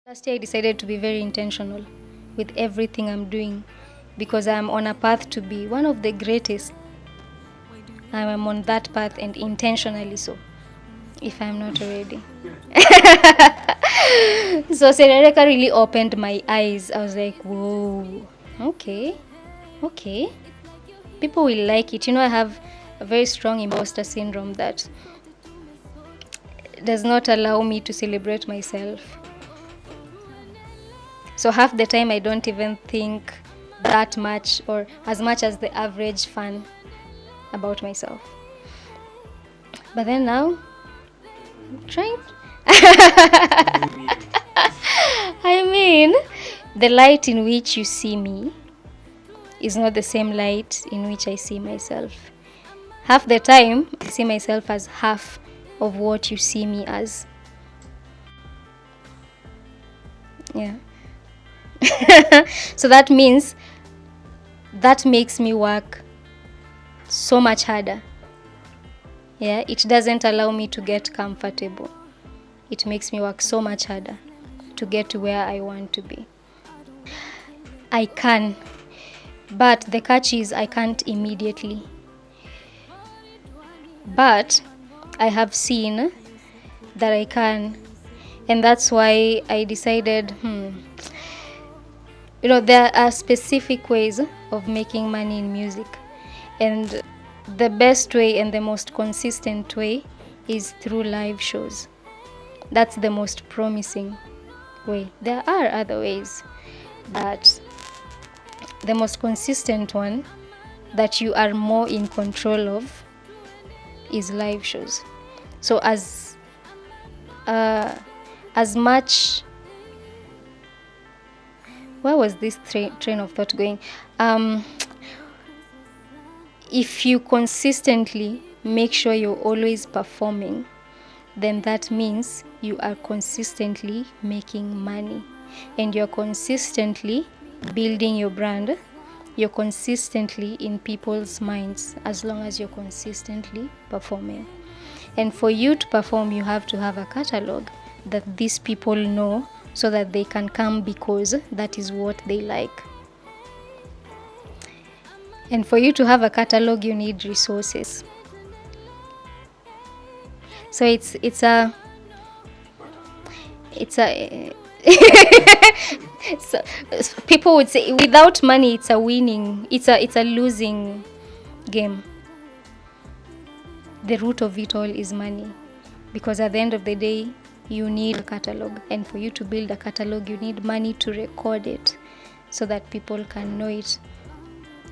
Last year I decided to be very intentional with everything I'm doing because I'm on a path to be one of the greatest. I am on that path and intentionally so, if I'm not already. So Shari Afrika really opened my eyes. I was like, whoa, okay. People will like it. I have a very strong imposter syndrome that does not allow me to celebrate myself. So half the time I don't even think that much or as much as the average fan about myself. But then now, I'm trying. I mean, the light in which you see me is not the same light in which I see myself. Half the time, I see myself as half of what you see me as. Yeah. So that means that makes me work so much harder. Yeah, it doesn't allow me to get comfortable. It makes me work so much harder to get to where I want to be. I can, but the catch is I can't immediately. But I have seen that I can, and that's why I decided, there are specific ways of making money in music, and the best way and the most consistent way is through live shows. That's the most promising way. There are other ways, but the most consistent one that you are more in control of is live shows. So as much, where was this train of thought going? If you consistently make sure you're always performing, then that means you are consistently making money and you're consistently building your brand. You're consistently in people's minds as long as you're consistently performing. And for you to perform, you have to have a catalog that these people know so that they can come because that is what they like. And for you to have a catalog, you need resources. So it's a so people would say without money it's a losing game. The root of it all is money, because at the end of the day you need a catalog, and for you to build a catalog you need money to record it so that people can know it.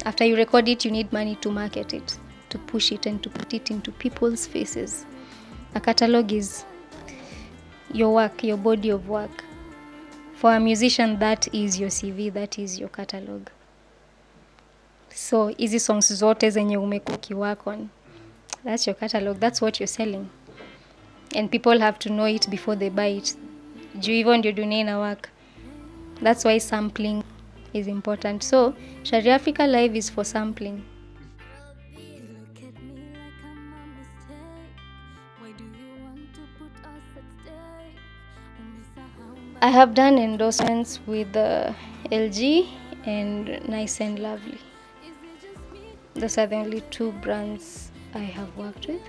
After you record it, you need money to market it, to push it and to put it into people's faces. A catalog is your work, your body of work. For a musician, that is your CV, that is your catalog. So hizi songs zote zenye umekuwa ukiwork on, that's your catalog, that's what you're selling. And people have to know it before they buy it. Juu hivyo ndio dunia ina work. That's why sampling is important. So Shari Afrika Live is for sampling. I have done endorsements with LG and Nice and Lovely. Those are the only two brands I have worked with.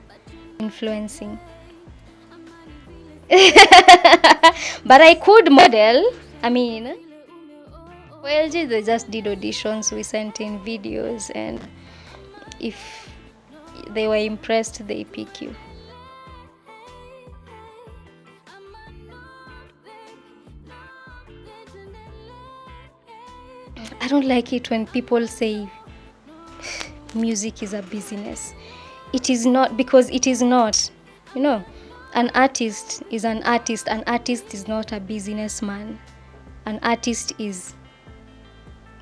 Influencing. But I could model. I mean, for LG they just did auditions, we sent in videos, and if they were impressed, they pick you. I don't like it when people say music is a business. It is not, because it is not. An artist is an artist. An artist is not a businessman. An artist is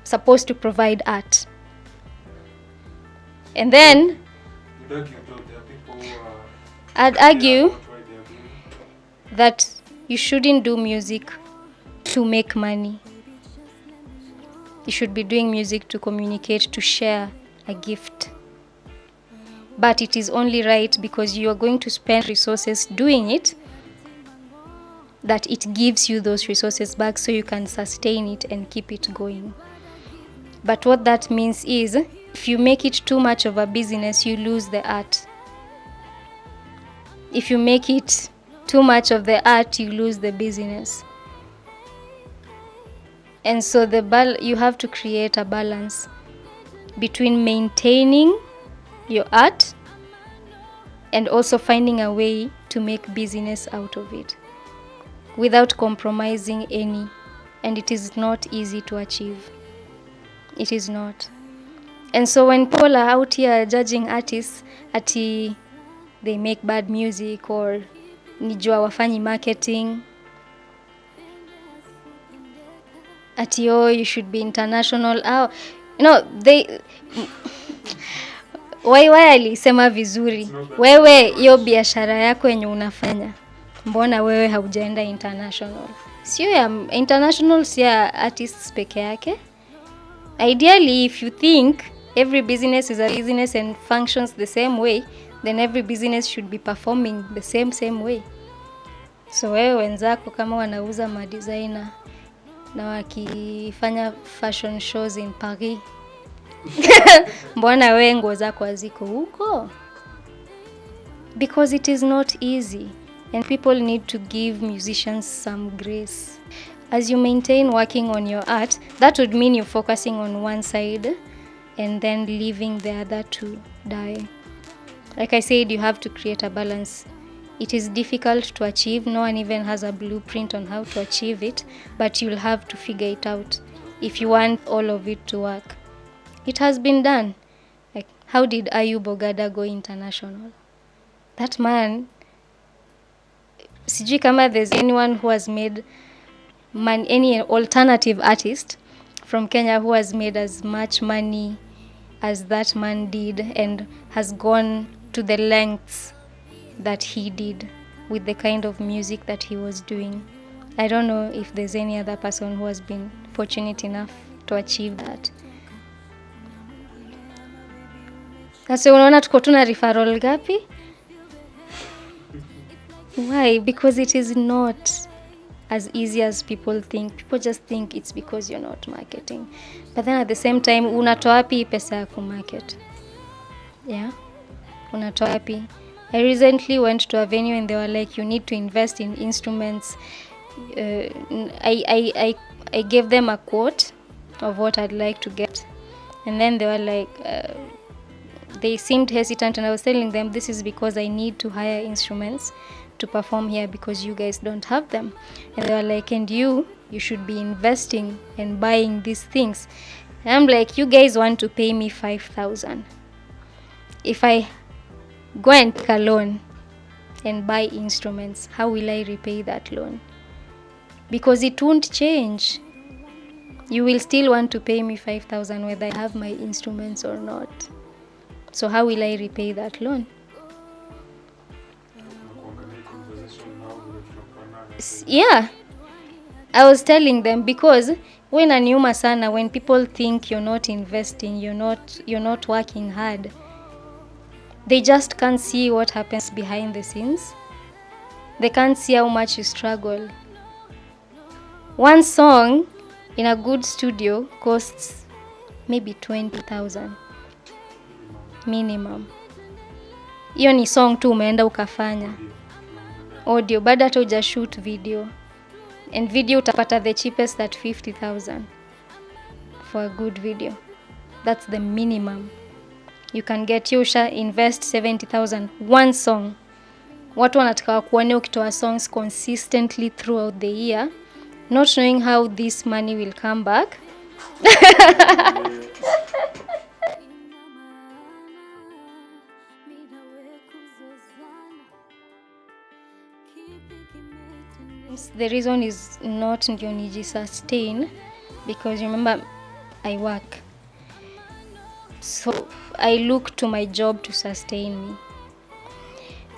supposed to provide art. And then I'd argue that you shouldn't do music to make money. You should be doing music to communicate, to share a gift. But it is only right because you are going to spend resources doing it. that it gives you those resources back so you can sustain it and keep it going. But what that means is, if you make it too much of a business, you lose the art. If you make it too much of the art, you lose the business. And so you have to create a balance between maintaining your art and also finding a way to make business out of it without compromising any. And it is not easy to achieve. It is not. And so when people are out here judging artists ati they make bad music or nijua wafanyi marketing, ati you should be international, they why alisema vizuri, wewe hiyo biashara yako yenye unafanya, mbona wewe haujaenda international? Sio ya international, si ya artists peke yake. Ideally, if you think every business is a business and functions the same way, then every business should be performing the same way. So wewe wenzako kama wanauza madesigner na wakifanya fashion shows in Paris, mbona wewe nguo zako haziko huko? Because it is not easy, and people need to give musicians some grace. As you maintain working on your art, that would mean you're focusing on one side and then leaving the other to die. Like I said, you have to create a balance. It is difficult to achieve. No one even has a blueprint on how to achieve it, but you'll have to figure it out if you want all of it to work. It has been done. Like, how did Ayub Ogada go international? That man, sijui kama there's anyone who has made any alternative artist from Kenya who has made as much money as that man did and has gone to the lengths that he did with the kind of music that he was doing. I don't know if there's any other person who has been fortunate enough to achieve that. Sasa unaona tuko tuna referral gapi? Why? Because it is not as easy as people think. People just think it's because you're not marketing. But then at the same time, unatoa wapi pesa ya kumarket? Yeah? Unatoa wapi? I recently went to a venue and they were like, you need to invest in instruments. I gave them a quote of what I'd like to get. And then they were like, they seemed hesitant, and I was telling them this is because I need to hire instruments to perform here because you guys don't have them. And they were like, and you should be investing and buying these things. And I'm like, you guys want to pay me 5,000. If I go and take a loan and buy instruments, how will I repay that loan? Because it won't change. You will still want to pay me 5,000 whether I have my instruments or not. So how will I repay that loan? Yeah, I was telling them, because when inaniuma sana when people think you're not investing, you're not working hard. They just can't see what happens behind the scenes. They can't see how much you struggle. One song in a good studio costs maybe 20,000 minimum. Hiyo ni song tu umeenda ukafanya audio, baada hata hujashoot video. And video utapata the cheapest at 50,000 for a good video. That's the minimum you can get. You shall invest 70,000 one song. Watu wanataka kuone ukitoa songs consistently throughout the year, not knowing how this money will come back. The reason is not ndio niji sustain, because remember I work. So I look to my job to sustain me.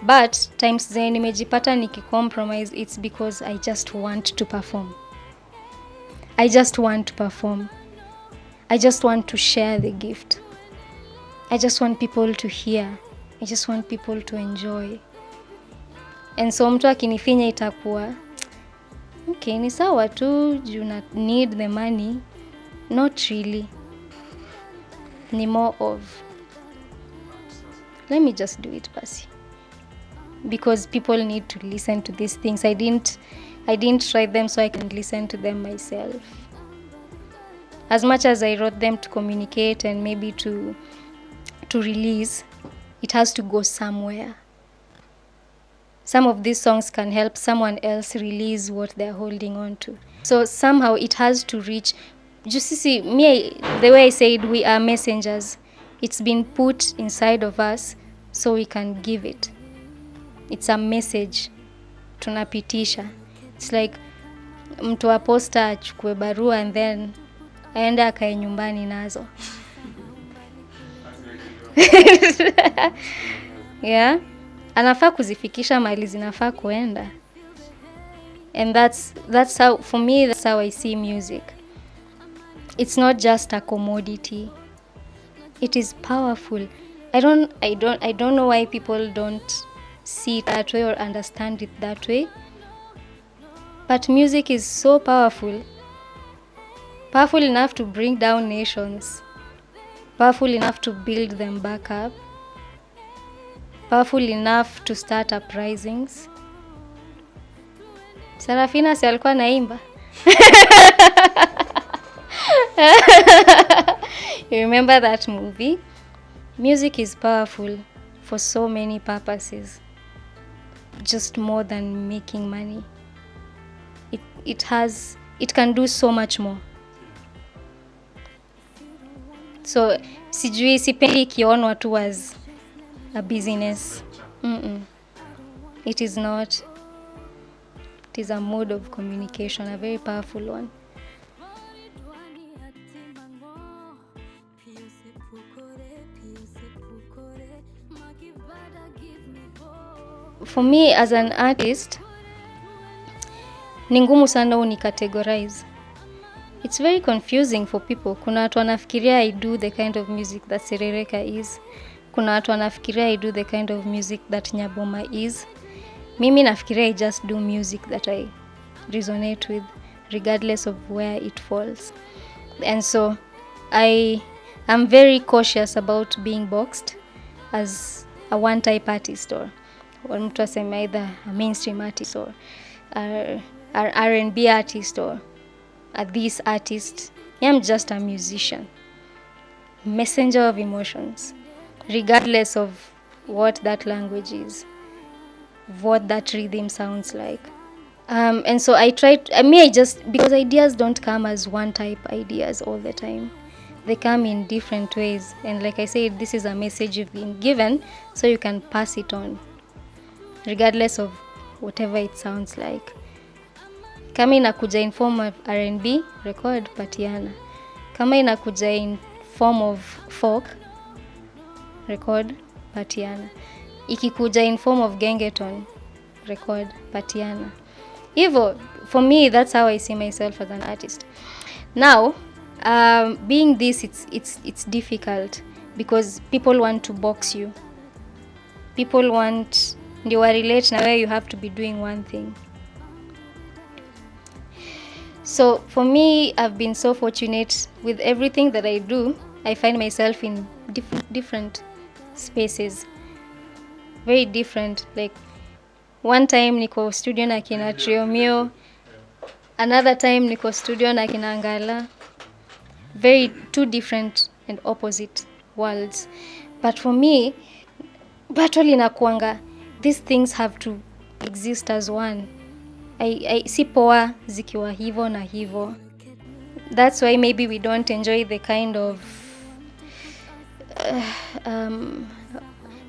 But times zenye nimejipata nikicompromise, it's because I just want to perform. I just want to perform. I just want to share the gift. I just want people to hear. I just want people to enjoy. And so mtu akinifinya itakuwa Okay, ni sawa tu, you need the money. Not really. Ni more of, let me just do it basi. Because people need to listen to these things. I didn't write them so I can listen to them myself. As much as I wrote them to communicate and maybe to release, it has to go somewhere. Some of these songs can help someone else release what they're holding on to. So somehow it has to reach. Just see, the way I said, we are messengers. It's been put inside of us so we can give it. It's a message. Tunapitisha. It's like mtu wa posta achukue barua and then aende akae nyumbani nazo. Yeah. Anafaa kuzifikisha mahali zinafaa kuenda. And that's how, for me, that's how I see music. It's not just a commodity. It is powerful. I don't know why people don't see it that way or understand it that way. But music is so powerful. Powerful enough to bring down nations. Powerful enough to build them back up. Powerful enough to start uprisings. Sarafina si alikuwa naimba. You remember that movie? Music is powerful for so many purposes. Just more than making money. It can do so much more. So sijui sipendi ikionwa tu as a business. It is not. It is a mode of communication, a very powerful one. For me as an artist, ni ngumu sana unicategorize. It's very confusing for people. Kuna watu wanafikiria I do the kind of music that Serereka is. Kuna watu wanafikiria I do the kind of music that Nyaboma is. Mimi nafikiria I just do music that I resonate with, regardless of where it falls. And so I am very cautious about being boxed as a one-type artist or mtu aseme either a mainstream artist or an R&B artist or a this artist. I'm just a musician, messenger of emotions, regardless of what that language is, what that rhythm sounds like. And so because ideas don't come as one type ideas all the time. They come in different ways. And like I said, this is a message you've been given, so you can pass it on, regardless of whatever it sounds like. Kama inakuja in form of R&B, record, patiana. Kama inakuja in form of folk, record, patiana. Ikikuja in form of gengeton, record, patiana. Hivyo, for me, that's how I see myself as an artist. Now, being this, it's difficult because people want to box you. People want, ndio wa relate na where you have to be doing one thing. So for me, I've been so fortunate with everything that I do. I find myself in different spaces, very different. Like one time niko studio na kina Triomio, another time niko studio na kina Ngala. Very two different and opposite worlds. But for me, battle inakuanga, these things have to exist as one. I si poa zikiwa hivo na hivo. That's why maybe we don't enjoy the kind of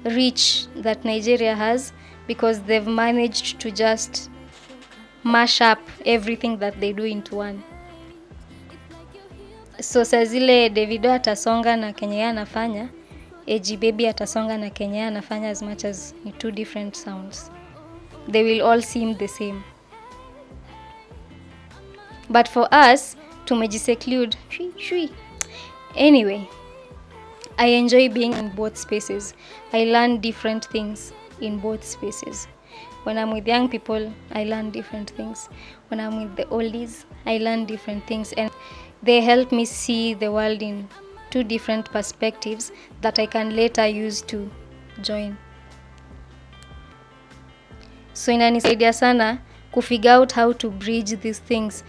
reach that Nigeria has, because they've managed to just mash up everything that they do into one. So saa zile Davido atasonga na Kenya anafanya, AG Baby atasonga na Kenya anafanya, as much as ni two different sounds, they will all seem the same. But for us, tumejiseclude. Anyway, I enjoy being in both spaces. I learn different things in both spaces. When I'm with young people, I learn different things. When I'm with the oldies, I learn different things, and they help me see the world in two different perspectives that I can later use to join. So inanisaidia sana kufigure out how to bridge these things.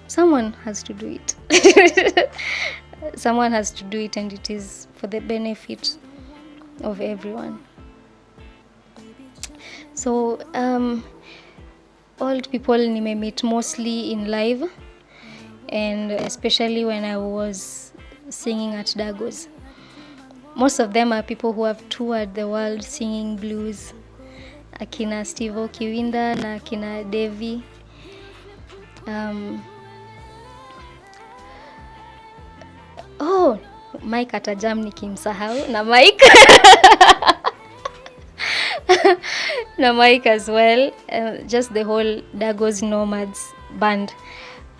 Someone has to do it. Someone has to do it, and it is for the benefit of everyone. So old people nimemeet mostly in live, and especially when I was singing at Dago's. Most of them are people who have toured the world singing blues. Akina Steve Kiwinda na akina Devi. Mike atajam nikimsahau na Mike. Na Mike as well. Just the whole Dago's Nomads band.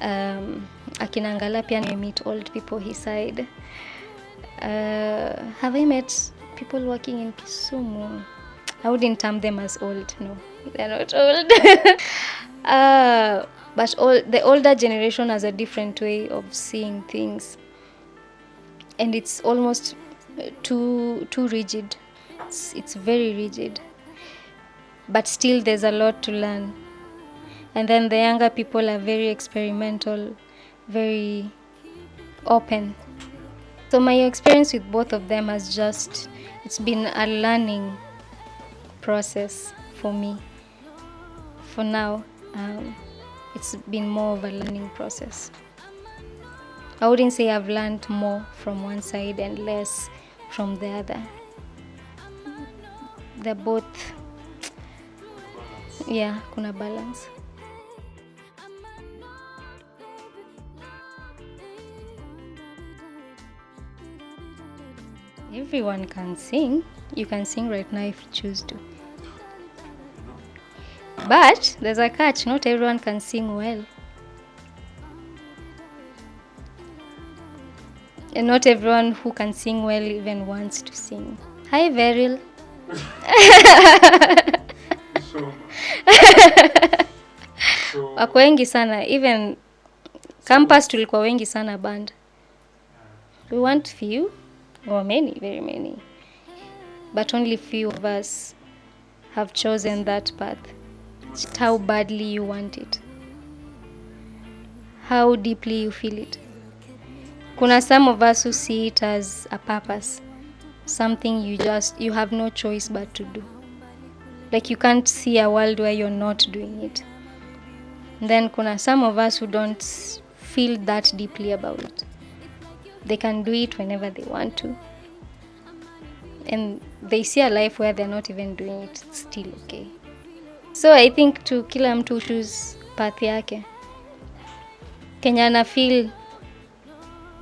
Akina Ngala pia meet old people his side. Have I met people working in Kisumu? I wouldn't term them as old. No, they're not old. But the older generation has a different way of seeing things, and it's almost too rigid. It's very rigid, but still there's a lot to learn. And then the younger people are very experimental, very open. So my experience with both of them has it's been a learning process for me. For now, it's been more of a learning process. I wouldn't say I've learned more from one side and less from the other. They're both, yeah, kuna balance. Everyone can sing. You can sing right now if you choose to. But there's a catch, not everyone can sing well. And not everyone who can sing well even wants to sing. Hi, Veril. Wako wengi sana. Even campus tulikuwa wengi sana band. We want few, or many, very many. But only few of us have chosen that path. Just how badly you want it. How deeply you feel it. Kuna some of us who see it as a purpose. Something you have no choice but to do. Like you can't see a world where you're not doing it. And then kuna some of us who don't feel that deeply about it. They can do it whenever they want to. And they see a life where they're not even doing it. It's still okay. So I think to kila mtu choose path yake. Kenya na feel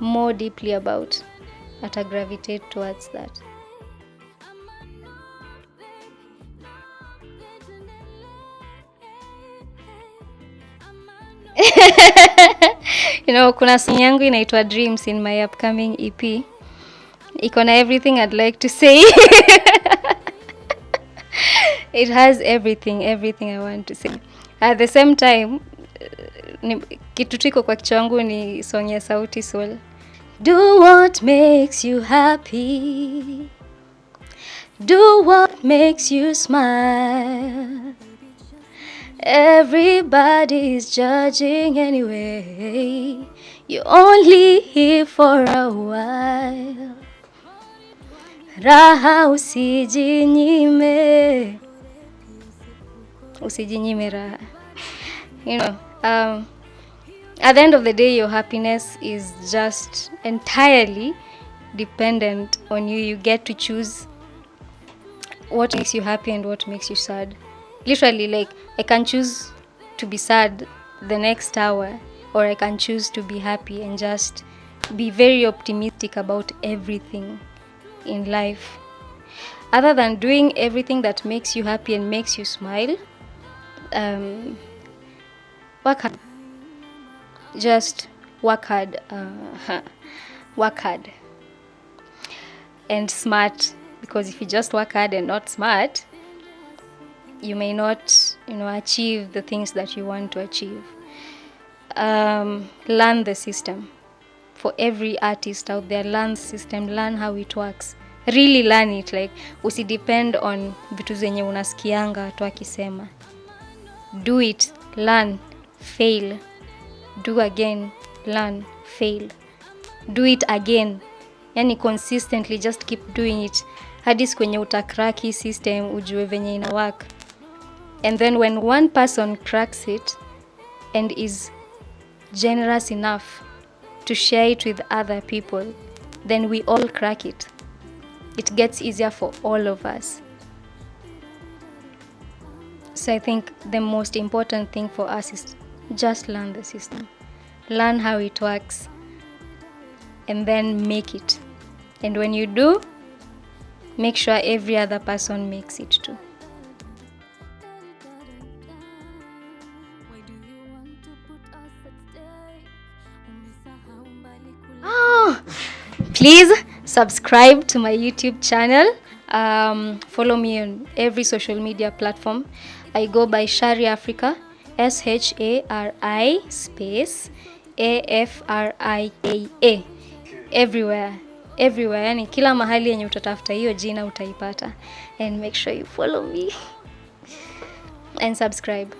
more deeply about, ata gravitate towards that. You know, kuna song yangu inaitwa Dreams in my upcoming EP. Iko na everything I'd like to say. It has everything I want to say. At the same time, kitu tiko kwa kichwa changu ni song ya Sauti Sol. Do what makes you happy. Do what makes you smile. Everybody's judging anyway. You're only here for a while. Raha usijinyime. Usijinyime raha. You know, at the end of the day, your happiness is just entirely dependent on you. You get to choose what makes you happy and what makes you sad. Literally, like, I can choose to be sad the next hour, or I can choose to be happy and just be very optimistic about everything in life. Other than doing everything that makes you happy and makes you smile, work hard. Just work hard. Work hard. And smart. Because if you just work hard and not smart, you may not, achieve the things that you want to achieve. Learn the system. For every artist out there, learn the system, learn how it works. Really learn it. Like, usidepend on vitu zenye unasikianga watu akisema. Do it, learn, fail. Do again, learn, fail. Do it again. Yani consistently, just keep doing it. Hadi kwenye utakraki system, ujue venye ina work. And then when one person cracks it and is generous enough to share it with other people, then we all crack it. It gets easier for all of us. So I think the most important thing for us is just learn the system. Learn how it works. And then make it. And when you do, make sure every other person makes it too. Please subscribe to my YouTube channel. Follow me on every social media platform. I go by Shari Afrika, SHARI space AFRIKA. Everywhere, yani kila mahali yenye utatafuta hiyo jina utaipata. And make sure you follow me and subscribe.